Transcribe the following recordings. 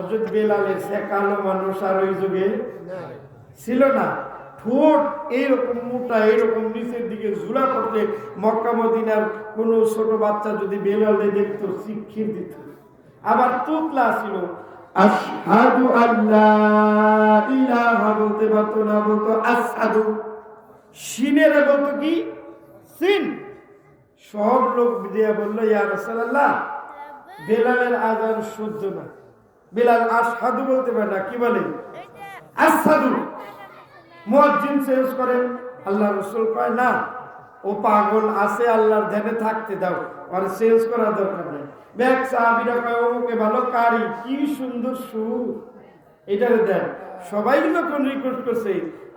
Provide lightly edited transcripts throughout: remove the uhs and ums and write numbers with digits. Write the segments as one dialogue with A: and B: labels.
A: হযরত বেলালের সে কালো মানুষ আর ওই যুগে ছিল না। ঠোঁট এইরকম মোটা, এইরকম নিচের দিকে ঝুলা করতে, মক্কা মদিনার কোন ছোট বাচ্চা যদি বেলালে দেখতো শিক্ষিত দিত। আবার তুতলা ছিল, আশহাদু আল্লা ইলাহা বলতে পারতো না, বলতো আশহাদু। সিনের বলতো কি সিন। সব লোক দিয়ে বললো, ইয়া রাসূলুল্লাহ, বেলালের আযান শুদ্ধ না। বেলাল আশহাদু বলতে পারে না, কি বলে? আশহাদু। মুয়াজ্জিন চেঞ্জ করেন। আল্লাহ রাসূল কয় না, ও পাগল আছে, আল্লাহর ধ্যানে থাকতে দাও, আর চেঞ্জ করার দরকার নেই। ব্যাক সাহাবীরা কয়, ওকে ভালো কারি, কি সুন্দর সুর, এটারে দেন। সবাই যখন রিকোয়েস্ট করছে,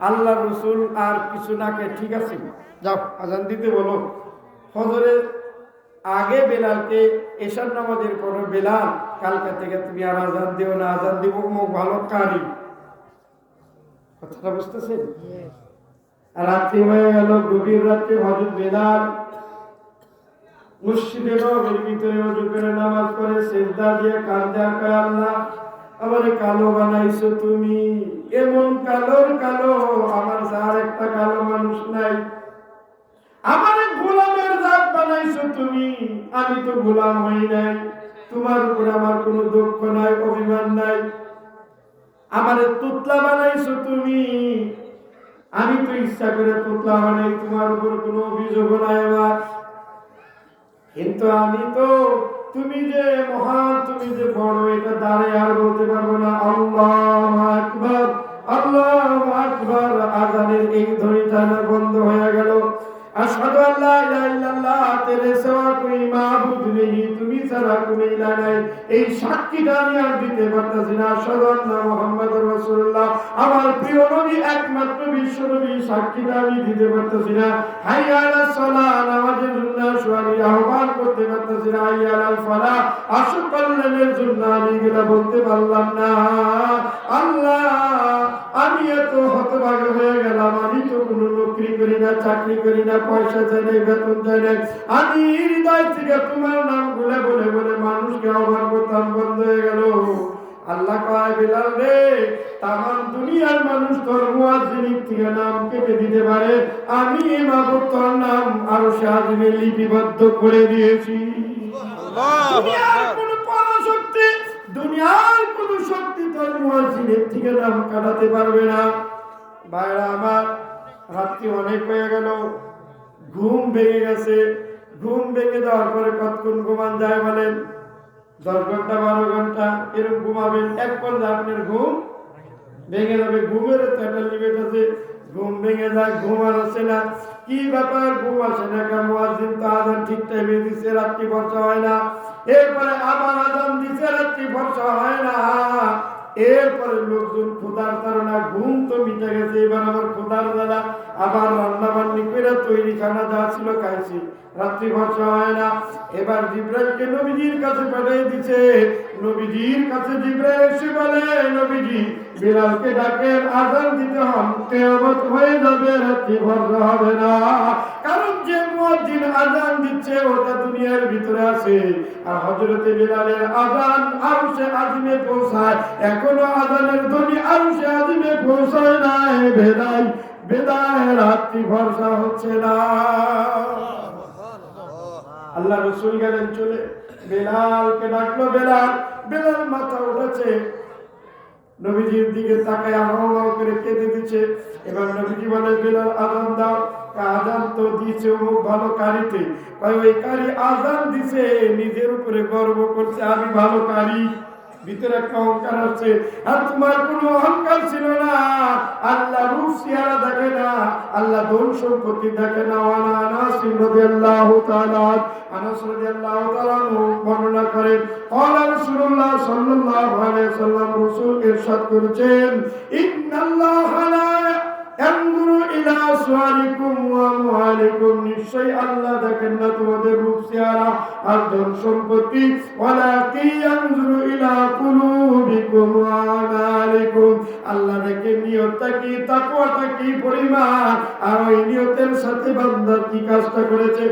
A: আল্লাহ রাসূল আর কিছু না কে, ঠিক আছে যাও আযান দিতে বলো। ফজরের আগে বেলালকে এশার নামাজের পর, বেলাল কালকা থেকে তুমি আর আযান দিও না, আযান দিব মুখ ভালো কারি। কথাটা বুঝতেছেন? রাত্রি হয়ে গেল, গভীর রাত্রে হযরত বেলাল মসজিদে নববীর ভিতরে ওযু করে নামাজ পড়ে, সিজদা দিয়ে কাঁদে, আল্লাহ আমারে কালো বানাইছো তুমি, এমন কালোর কালো, আমার আর একটা কালো মানুষ নাই। আমারে গোলামের জাত বানাইছো তুমি, আমি তো গোলাম হই নাই। তোমার উপর আমার কোনো দুঃখ নাই, অভিমান নাই। আমারে তুতলা বানাইছো তুমি, আমি তো ইচ্ছা করে তুতলা বানাই, তোমার উপর কোনো অভিযোগ নাই আমার। কিন্তু আমি তো, তুমি যে মহান, তুমি যে বড়, এটা দাঁড়িয়ে আর বলতে পারবো না। আল্লাহু আকবার, আল্লাহু আকবার। আযানের এই ধ্বনিটা বন্ধ হয়ে গেল। আশহাদু আল্লা ইলাহা ইল্লাল্লাহ, তেরে সিওয়া কোই মাবুদ নেই, তুমি ছাড়া কোনো ইলাহ নাই, এই সাক্ষীটা আমি আর দিতে পারতেছি না। আশহাদু আন্না মুহাম্মাদুর রাসূলুল্লাহ, আমার প্রিয় নবী, একমাত্র বিশ্ব নবী, সাক্ষীটা আমি দিতে পারতেছি না। হাইয়া আলাস সালাহ, নামাজের জন্য আমি আহ্বান করতে পারতেছি না। হাইয়া আলাল ফালাহ, আসল কল্যাণের জন্য আমি এগুলা বলতে পারলাম না। আল্লাহ, আমি এত হতভাগা হয়ে গেলাম, আমি তো কোনো নকরি করি না, চাকরি করি না, পয়সা চাই না, বেতন চাই না। আমি হৃদয় থেকে তোমার নাম বলে বলে বলে মানুষকে আহ্বান করতাম, বন্ধ হয়ে গেল। আল্লাহ কয়, বেলাল রে, তামাম দুনিয়ার মানুষ তোর মুয়াজ্জিনের থেকে নাম কেটে দিতে পারে, আমি মাবুদ তোর নাম আরশে আজিমে লিপিবদ্ধ করে দিয়েছি। দুনিয়ার কোনো পরাশক্তি, দুনিয়ার কোনো শক্তি তোর মুয়াজ্জিনের থেকে নাম কাটাতে পারবে না। ভাইরা আমার, রাত্রি অনেক হয়ে গেল, ঘুম ভেঙে গেছে। ঘুম ভেঙে যাওয়ার পরে কতক্ষণ ঘুমান যায় বলেন? 10 ঘন্টা 12 ঘন্টা এরকম ঘুমাবেন, এক পর্যায়ে আপনার ঘুম ভেঙে যাবে। ঘুমের তো একটা লিমিট আছে। ঘুম ভেঙে যায়, ঘুম আর আসে না। কি ব্যাপার, ঘুম আসে না কেন? মুয়াজ্জিন তো আযান ঠিক টাইমে দিচ্ছে, রাত্রি বর্ষা হয় না। এরপরে আবার আযান দিচ্ছে, রাত্রি বর্ষা হয় না। এরপরে লোকজন ক্ষুধার তাড়না, ঘুম তো মিটে গেছে, এবার আবার ক্ষুধার জ্বালা, আবার রান্না বান্নি করে তৈরি খানা যা ছিল খাইছি, রাত্রি বর্ষা হয় না। এবার জিবরাইলকে নবীজির কাছে পাঠিয়ে দিছে। নবীজির কাছে জিবরাইল এসে বলে, নবীজি বেলালকে ডাকেন, আযান দিতে হবে, কিয়ামত হয়ে যাবে, রাত্রি বর্ষা হবে না। কারণ যে মুয়াজ্জিন আযান দিচ্ছে ওটা দুনিয়ার ভিতরে আছে, আর হযরতে বেলালের আযান আরশে আজিমে পৌঁছায়। এখনো আযানের ধ্বনি আরশে আজিমে পৌঁছায় নাই, বেদায় রাত্রি বর্ষা হচ্ছে না। আল্লাহ রাসূল গেলেন চলে, বেলালকে ডাকলো। বেলাল মাথা উঠেছে, নবীজির দিকে তাকায় হাওয়া করে কেঁদে দিচ্ছে। এবার নবীজি বলে, বেলাল আযান দাও। আযান তো দিছে অমুক ভালো কারিতে। ওই কারি আযান দিছে, নিজের উপরে গর্ব করছে, আমি ভালো কারি। ভিতরে একটা অহংকার আছে। আর তোমার কোনো অহংকার ছিল না। আল্লাহ রূপ চেহারা দেখে না, আল্লাহ ধন সম্পত্তি দেখে না। আনাস রাদিয়াল্লাহু তাআলা বর্ণনা করেন, ক্বালা রাসূলুল্লাহ সাল্লাল্লাহু আলাইহি ওয়াসাল্লাম, রাসূল ইরশাদ করেছেন, ইন্নাল্লাহা লা ইয়ানজুরু ইলা সুওয়ারিকুম ওয়া আমওয়ালিকুম, নিশ্চয়ই আল্লাহ দেখেন না তোমাদের রূপ চেহারা আর ধন সম্পত্তি, ওয়ালাকিন ইয়ানজুরু ইলা কুলুবিকুম ওয়া আমালিকুম, আল্লাহ দেখেন নিয়তটা কি, তাকওয়াটা কি পরিমাণ, আর ওই নিয়তের সাথে বান্দা কি কাজটা করেছে।